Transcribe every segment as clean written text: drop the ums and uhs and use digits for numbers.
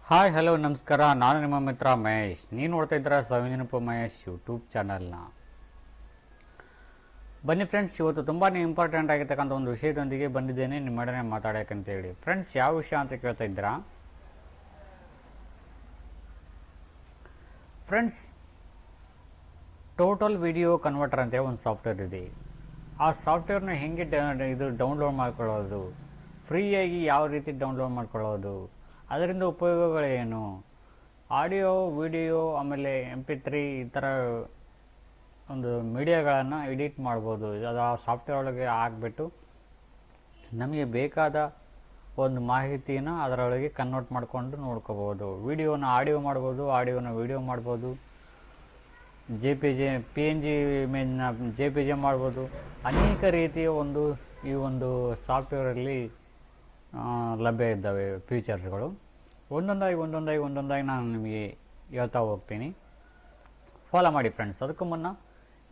Hi hello ನಮಸ್ಕಾರ. ನಾನು ನಿಮ್ಮ ಮಿತ್ರ ಮಹೇಶ್. ನೀವು ನೋಡ್ತಾ ಇದ್ದೀರಾ ಸವಿನೆನಪು ಮಹೇಶ್ ಯೂಟ್ಯೂಬ್ ಚಾನಲ್ನ. ಬನ್ನಿ ಫ್ರೆಂಡ್ಸ್, ಇವತ್ತು ತುಂಬಾ ಇಂಪಾರ್ಟೆಂಟ್ ಆಗಿರ್ತಕ್ಕಂಥ ಒಂದು ವಿಷಯದೊಂದಿಗೆ ಬಂದಿದ್ದೇನೆ ನಿಮ್ಮೊಡನೆ ಮಾತಾಡೋಕ್ಕಂತೇಳಿ. ಫ್ರೆಂಡ್ಸ್, ಯಾವ ವಿಷಯ ಅಂತ ಕೇಳ್ತಾ ಇದ್ದೀರಾ? ಫ್ರೆಂಡ್ಸ್, ಟೋಟಲ್ ವಿಡಿಯೋ ಕನ್ವರ್ಟರ್ ಅಂತೇಳಿ ಒಂದು ಸಾಫ್ಟ್ವೇರ್ ಇದೆ. ಆ ಸಾಫ್ಟ್ವೇರ್ನ ಹೆಂಗೆ ಡೌನ್ಲೋಡ್ ಮಾಡ್ಕೊಳ್ಳೋದು, ಫ್ರೀಯಾಗಿ ಯಾವ ರೀತಿ ಡೌನ್ಲೋಡ್ ಮಾಡ್ಕೊಳ್ಳೋದು, ಅದರಿಂದ ಉಪಯೋಗಗಳೇನು, ಆಡಿಯೋ ವಿಡಿಯೋ ಆಮೇಲೆ mp3 ಈ ಥರ ಒಂದು ಮೀಡಿಯಾಗಳನ್ನು ಎಡಿಟ್ ಮಾಡ್ಬೋದು. ಅದು ಆ ಸಾಫ್ಟ್ವೇರ್ ಒಳಗೆ ಹಾಕ್ಬಿಟ್ಟು ನಮಗೆ ಬೇಕಾದ ಒಂದು ಮಾಹಿತಿನ ಅದರೊಳಗೆ ಕನ್ವರ್ಟ್ ಮಾಡಿಕೊಂಡು ನೋಡ್ಕೋಬೋದು. ವಿಡಿಯೋನ ಆಡಿಯೋ ಮಾಡ್ಬೋದು, ಆಡಿಯೋನ ವಿಡಿಯೋ ಮಾಡ್ಬೋದು, PNG ಇಮೇಜ್ನ JPG ಮಾಡ್ಬೋದು. ಅನೇಕ ರೀತಿಯ ಈ ಒಂದು ಸಾಫ್ಟ್ವೇರಲ್ಲಿ ಲಭ್ಯ ಇದ್ದಾವೆ ಫೀಚರ್ಸ್ಗಳು. ಒಂದೊಂದಾಗಿ ನಾನು ನಿಮಗೆ ಹೇಳ್ತಾ ಹೋಗ್ತೀನಿ. ಫಾಲೋ ಮಾಡಿ ಫ್ರೆಂಡ್ಸ್. ಅದಕ್ಕೂ ಮುನ್ನ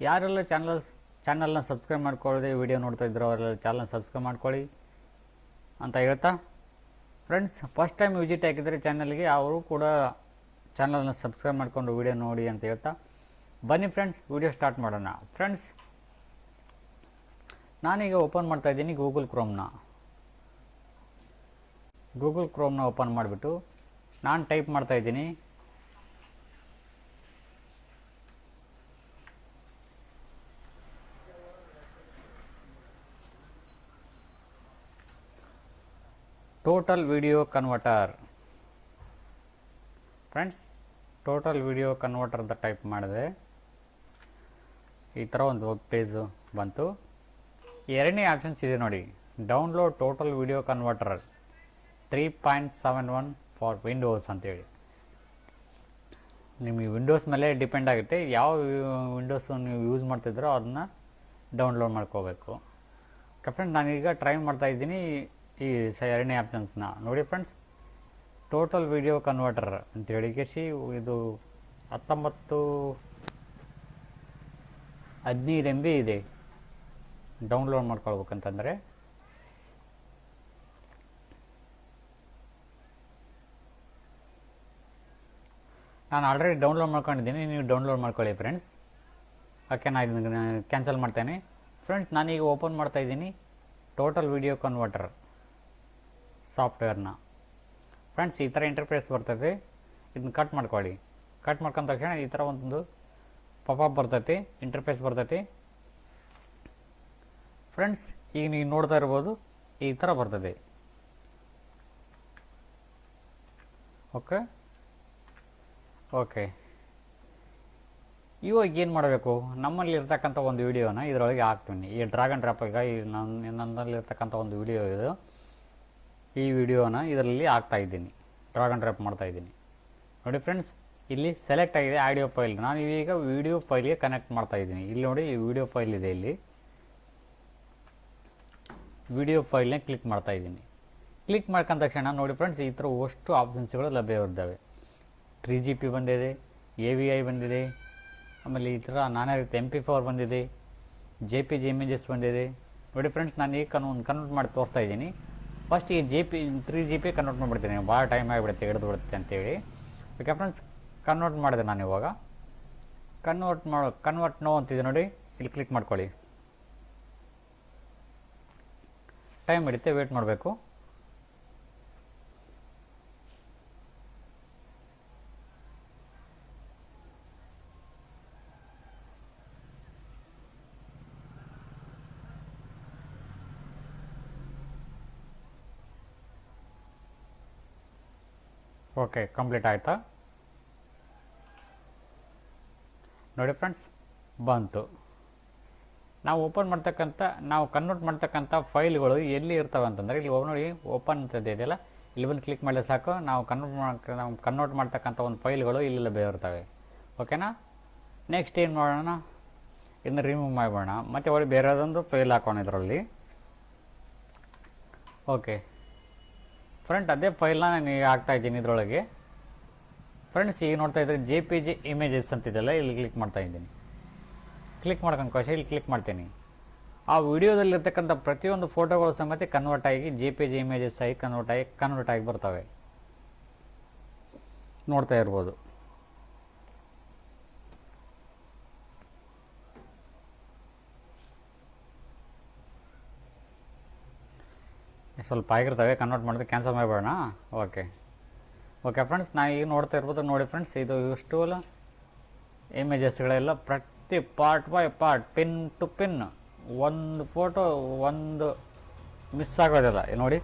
ಯಾರೆಲ್ಲ ಚಾನಲ್ನ ಸಬ್ಸ್ಕ್ರೈಬ್ ಮಾಡ್ಕೊಳ್ಳದೆ ವಿಡಿಯೋ ನೋಡ್ತಾ ಇದ್ರು ಅವರೆಲ್ಲ ಚಾನಲ್ನ ಸಬ್ಸ್ಕ್ರೈಬ್ ಮಾಡ್ಕೊಳ್ಳಿ ಅಂತ ಹೇಳ್ತಾ, ಫ್ರೆಂಡ್ಸ್ ಫಸ್ಟ್ ಟೈಮ್ ವಿಸಿಟ್ ಹಾಕಿದರೆ ಚಾನಲ್ಗೆ ಅವರು ಕೂಡ ಚಾನಲ್ನ ಸಬ್ಸ್ಕ್ರೈಬ್ ಮಾಡಿಕೊಂಡು ವಿಡಿಯೋ ನೋಡಿ ಅಂತ ಹೇಳ್ತಾ, ಬನ್ನಿ ಫ್ರೆಂಡ್ಸ್ ವಿಡಿಯೋ ಸ್ಟಾರ್ಟ್ ಮಾಡೋಣ. ಫ್ರೆಂಡ್ಸ್, ನಾನೀಗ ಓಪನ್ ಮಾಡ್ತಾ ಇದ್ದೀನಿ ಗೂಗಲ್ ಕ್ರೋಮ್ನ ಓಪನ್ ಮಾಡಿಬಿಟ್ಟು ನಾನು ಟೈಪ್ ಮಾಡ್ತಾ ಇದ್ದೀನಿ total video converter. Friends, total video converter ಅಂತ ಟೈಪ್ ಮಾಡಿದೆ. ಈ ಥರ ಒಂದು ವೆಬ್ ಪೇಜು ಬಂತು. ಎರಡನೇ ಆಪ್ಷನ್ಸ್ ಇದೆ ನೋಡಿ, download total video converter 3.71 for Windows ಅಂತೇಳಿ. ನಿಮಗೆ ವಿಂಡೋಸ್ ಮೇಲೆ ಡಿಪೆಂಡ್ ಆಗುತ್ತೆ. ಯಾವ ವಿಂಡೋಸು ನೀವು ಯೂಸ್ ಮಾಡ್ತಿದ್ರೋ ಅದನ್ನು ಡೌನ್ಲೋಡ್ ಮಾಡ್ಕೋಬೇಕು. ಫ್ರೆಂಡ್ಸ್, ನಾನೀಗ ಟ್ರೈ ಮಾಡ್ತಾ ಇದ್ದೀನಿ ಈ ಎರಡನೇ ಆಪ್ಷನ್ಸ್ನ ನೋಡಿ. ಫ್ರೆಂಡ್ಸ್, ಟೋಟಲ್ ವಿಡಿಯೋ ಕನ್ವರ್ಟರ್ ಅಂತೇಳಿ ಇದು 15 MB ಇದೆ ಡೌನ್ಲೋಡ್ ಮಾಡ್ಕೊಳ್ಬೇಕಂತಂದರೆ. ನಾನು ಆಲ್ರೆಡಿ ಡೌನ್ಲೋಡ್ ಮಾಡ್ಕೊಂಡಿದ್ದೀನಿ, ನೀವು ಡೌನ್ಲೋಡ್ ಮಾಡ್ಕೊಳ್ಳಿ ಫ್ರೆಂಡ್ಸ್. ಓಕೆ, ನಾನು ಇದನ್ನು ಕ್ಯಾನ್ಸಲ್ ಮಾಡ್ತೇನೆ. ಫ್ರೆಂಡ್ಸ್, ನಾನೀಗ ಓಪನ್ ಮಾಡ್ತಾ ಇದ್ದೀನಿ ಟೋಟಲ್ ವಿಡಿಯೋ ಕನ್ವರ್ಟರ್ ಸಾಫ್ಟ್ವೇರ್ನ. ಫ್ರೆಂಡ್ಸ್, ಈ ಥರ ಇಂಟರ್ಫೇಸ್ ಬರ್ತೈತೆ. ಇದನ್ನ ಕಟ್ ಮಾಡ್ಕೊಳ್ಳಿ. ಕಟ್ ಮಾಡ್ಕೊಂಡ ತಕ್ಷಣ ಈ ಥರ ಒಂದು ಪಾಪಪ್ ಬರ್ತೈತಿ, ಇಂಟರ್ಫೇಸ್ ಬರ್ತೈತಿ. ಫ್ರೆಂಡ್ಸ್, ಈಗ ನೀವು ನೋಡ್ತಾ ಇರ್ಬೋದು ಈ ಥರ ಬರ್ತದೆ. ಓಕೆ, ಇವಾಗ ಏನು ಮಾಡಬೇಕು? ನಮ್ಮಲ್ಲಿ ಇರ್ತಕ್ಕಂಥ ಒಂದು ವಿಡಿಯೋನ ಇದರೊಳಗೆ ಹಾಕ್ತೀನಿ. ಈ ಡ್ರ್ಯಾಗ್ ಆ್ಯಂಡ್ ಡ್ರಾಪ್, ಈಗ ನನ್ನಲ್ಲಿರ್ತಕ್ಕಂಥ ಒಂದು ವಿಡಿಯೋ ಇದು. ಈ ವಿಡಿಯೋನ ಇದರಲ್ಲಿ ಹಾಕ್ತಾ ಇದ್ದೀನಿ, ಡ್ರ್ಯಾಗ್ ಆ್ಯಂಡ್ ಡ್ರಾಪ್ ಮಾಡ್ತಾ ಇದ್ದೀನಿ ನೋಡಿ. ಫ್ರೆಂಡ್ಸ್, ಇಲ್ಲಿ ಸೆಲೆಕ್ಟ್ ಆಗಿದೆ ಆಡಿಯೋ ಫೈಲ್. ನಾನು ಈಗ ವಿಡಿಯೋ ಫೈಲ್ಗೆ ಕನೆಕ್ಟ್ ಮಾಡ್ತಾ ಇದ್ದೀನಿ. ಇಲ್ಲಿ ನೋಡಿ, ಈ ವಿಡಿಯೋ ಫೈಲ್ ಇದೆ. ಇಲ್ಲಿ ವಿಡಿಯೋ ಫೈಲ್ನ ಕ್ಲಿಕ್ ಮಾಡ್ತಾ ಇದ್ದೀನಿ. ಕ್ಲಿಕ್ ಮಾಡ್ಕೊಂಡ ತಕ್ಷಣ ನೋಡಿ ಫ್ರೆಂಡ್ಸ್, ಈ ಥರ ಅಷ್ಟು ಆಪ್ಷನ್ಸ್ಗಳು ಲಭ್ಯವಿದ್ದಾವೆ. 3GP ಬಂದಿದೆ, AVI ಬಂದಿದೆ, ಆಮೇಲೆ ಈ ಥರ ನಾನಾ ರೀತಿ mp4 ಬಂದಿದೆ, JPG ಇಮೇಜಸ್ ಬಂದಿದೆ ನೋಡಿ. ಫ್ರೆಂಡ್ಸ್, ನಾನು ಈಗ ಕನ್ವರ್ಟ್ ಮಾಡಿ ತೋರಿಸ್ತಾ ಇದ್ದೀನಿ. ಫಸ್ಟ್ ಈ 3GP ಕನ್ವರ್ಟ್ ಮಾಡಿಬಿಡ್ತೀನಿ, ಭಾಳ ಟೈಮ್ ಆಗಿಬಿಡುತ್ತೆ, ಹಿಡಿದು ಬಿಡುತ್ತೆ ಅಂತೇಳಿ. ಓಕೆ ಫ್ರೆಂಡ್ಸ್, ಕನ್ವರ್ಟ್ ಮಾಡಿದೆ ನಾನು. ಇವಾಗ ಕನ್ವರ್ಟ್ ನೋ ಅಂತಿದೆ ನೋಡಿ, ಇಲ್ಲಿ ಕ್ಲಿಕ್ ಮಾಡ್ಕೊಳ್ಳಿ. ಟೈಮ್ ಹಿಡಿತೆ, ವೇಟ್ ಮಾಡಬೇಕು. ಓಕೆ, ಕಂಪ್ಲೀಟ್ ಆಯಿತಾ ನೋಡಿ. ಫ್ರೆಂಡ್ಸ್, ಬಂತು. ನಾವು ಕನ್ವರ್ಟ್ ಮಾಡ್ತಕ್ಕಂಥ ಫೈಲ್ಗಳು ಎಲ್ಲಿ ಇರ್ತವೆ ಅಂತಂದರೆ, ಇಲ್ಲಿ ನೋಡಿ ಓಪನ್ ಅಂತ ಇದೆಯಲ್ಲ, ಇಲ್ಲಿ ಬಂದು ಕ್ಲಿಕ್ ಮಾಡಿದ್ರೆ ಸಾಕು. ನಾವು ಕನ್ವರ್ಟ್ ಮಾಡ್ತಕ್ಕಂಥ ಒಂದು ಫೈಲ್ಗಳು ಇಲ್ಲಿ ಲಭ್ಯ ಇರ್ತವೆ. ಓಕೆನಾ? ನೆಕ್ಸ್ಟ್ ಏನು ಮಾಡೋಣ, ಇದನ್ನು ರಿಮೂವ್ ಮಾಡೋಣ. ಮತ್ತು ಒಳ್ಳೆ ಬೇರೆದೊಂದು ಫೈಲ್ ಹಾಕೋಣ ಇದರಲ್ಲಿ. ಓಕೆ ಫ್ರೆಂಡ್, ಅದೇ ಫೈಲ್ನ ನಾನು ಈಗ ಹಾಕ್ತಾ ಇದ್ದೀನಿ ಇದರೊಳಗೆ. ಫ್ರೆಂಡ್ಸ್, ಈಗ ನೋಡ್ತಾ ಇದ್ದರೆ JPG ಇಮೇಜಸ್ ಅಂತಿದೆಯಲ್ಲ, ಇಲ್ಲಿ ಕ್ಲಿಕ್ ಮಾಡ್ತಾ ಇದ್ದೀನಿ. ಕ್ಲಿಕ್ ಮಾಡ್ಕೊಂಡು ಇಲ್ಲಿ ಕ್ಲಿಕ್ ಮಾಡ್ತೀನಿ. ಆ ವಿಡಿಯೋದಲ್ಲಿರ್ತಕ್ಕಂಥ ಪ್ರತಿಯೊಂದು ಫೋಟೋಗಳು ಸಮೇತ ಕನ್ವರ್ಟ್ ಆಗಿ JPG ಇಮೇಜಸ್ ಆಗಿ ಕನ್ವರ್ಟ್ ಆಗಿ ಬರ್ತವೆ. ನೋಡ್ತಾ ಇರ್ಬೋದು. ಸ್ವಲ್ಪ ಆಗಿರ್ತವೆ, ಕನ್ವರ್ಟ್ ಮಾಡಿದ್ರೆ ಕ್ಯಾನ್ಸಲ್ ಮಾಡಿಬಿಡೋಣ. ಓಕೆ ಫ್ರೆಂಡ್ಸ್, ನಾ ಈಗ ನೋಡ್ತಾ ಇರ್ಬೋದು. ನೋಡಿ ಫ್ರೆಂಡ್ಸ್, ಇದು ಇಷ್ಟು ಇಮೇಜಸ್ಗಳೆಲ್ಲ ಪ್ರತಿ part by part, pin to pin, ಒಂದು ಫೋಟೋ ಒಂದು ಮಿಸ್ ಆಗೋದಿಲ್ಲ. ನೋಡಿ,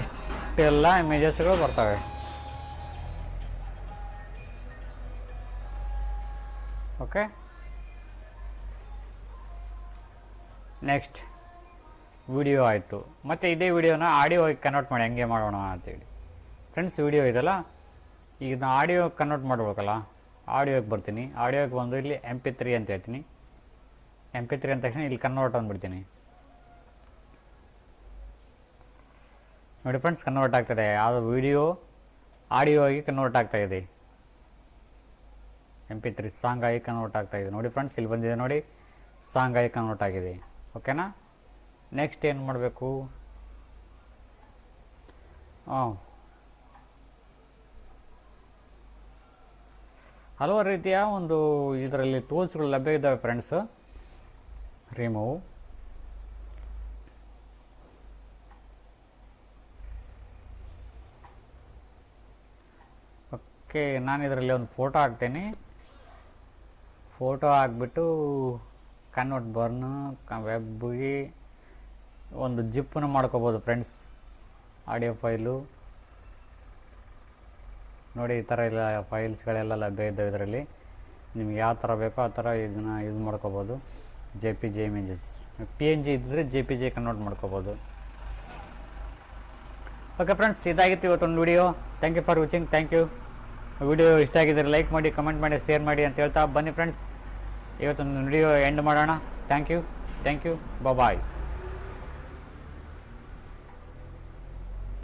ಇಷ್ಟೆಲ್ಲ ಇಮೇಜಸ್ಗಳು ಬರ್ತವೆ. ಓಕೆ, ನೆಕ್ಸ್ಟ್ ವಿಡಿಯೋ ಆಯಿತು. ಮತ್ತು ಇದೇ ವಿಡಿಯೋನ ಆಡಿಯೋಗೆ ಕನ್ವರ್ಟ್ ಮಾಡಿ ಹೆಂಗೆ ಮಾಡೋಣ ಅಂತೇಳಿ. ಫ್ರೆಂಡ್ಸ್, ವಿಡಿಯೋ ಇದೆಲ್ಲ, ಈಗ ನಾನು ಆಡಿಯೋ ಕನ್ವರ್ಟ್ ಮಾಡ್ಬೇಕಲ್ಲ, ಆಡಿಯೋಗೆ ಬರ್ತೀನಿ. ಆಡಿಯೋಗೆ ಬಂದು ಇಲ್ಲಿ mp3 ಅಂತ ಹೇಳ್ತೀನಿ. mp3 ಅಂದ ತಕ್ಷಣ ಇಲ್ಲಿ ಕನ್ವರ್ಟ್ ಅಂದ್ಬಿಡ್ತೀನಿ. ನೋಡಿ ಫ್ರೆಂಡ್ಸ್, ಕನ್ವರ್ಟ್ ಆಗ್ತದೆ. ಯಾವುದು ವಿಡಿಯೋ ಆಡಿಯೋ ಆಗಿ ಕನ್ವರ್ಟ್ ಆಗ್ತಾಯಿದೆ. mp3 ಸಾಂಗ್ ಆಗಿ ಕನ್ವರ್ಟ್ ಆಗ್ತಾಯಿದೆ. ನೋಡಿ ಫ್ರೆಂಡ್ಸ್, ಇಲ್ಲಿ ಬಂದಿದೆ ನೋಡಿ, ಸಾಂಗ್ ಆಗಿ ಕನ್ವರ್ಟ್ ಆಗಿದೆ. ಓಕೆನಾ? ನೆಕ್ಸ್ಟ್ ಏನು ಮಾಡಬೇಕು? ಹಲವಾರು ರೀತಿಯ ಒಂದು ಇದರಲ್ಲಿ ಟೂಲ್ಸ್ಗಳು ಲಭ್ಯ ಇದ್ದಾವೆ ಫ್ರೆಂಡ್ಸ್. ರಿಮೂವ್, ಓಕೆ, ನಾನು ಇದರಲ್ಲಿ ಒಂದು ಫೋಟೋ ಹಾಕ್ತೇನೆ. ಫೋಟೋ ಹಾಕ್ಬಿಟ್ಟು ಕನ್ವರ್ಟ್ ಬರ್ನ್ ವೆಬ್ಗೆ ಒಂದು ಜಿಪ್ಪನ್ನು ಮಾಡ್ಕೋಬೋದು ಫ್ರೆಂಡ್ಸ್. ಆಡಿಯೋ ಫೈಲು ನೋಡಿ, ಈ ಥರ ಎಲ್ಲ ಫೈಲ್ಸ್ಗಳೆಲ್ಲ ಲಭ್ಯ ಇದ್ದಾವೆ ಇದರಲ್ಲಿ. ನಿಮ್ಗೆ ಯಾವ ಥರ ಬೇಕೋ ಆ ಥರ ಇದನ್ನು ಯೂಸ್ ಮಾಡ್ಕೋಬೋದು. JPG ಇಮೇಜಸ್, PNG ಇದ್ದರೆ JPG ಕನ್ವರ್ಟ್ ಮಾಡ್ಕೋಬೋದು. ಓಕೆ ಫ್ರೆಂಡ್ಸ್, ಇದಾಗಿತ್ತು ಇವತ್ತೊಂದು video. Thank you for watching. Thank you. Video ಇಷ್ಟ ಆಗಿದ್ದರೆ ಲೈಕ್ ಮಾಡಿ, ಕಮೆಂಟ್ ಮಾಡಿ, ಶೇರ್ ಮಾಡಿ ಅಂತ ಹೇಳ್ತಾ ಬನ್ನಿ ಫ್ರೆಂಡ್ಸ್, ಇವತ್ತೊಂದು ವಿಡಿಯೋ ಎಂಡ್ ಮಾಡೋಣ. Thank you. ಬಾಯ್.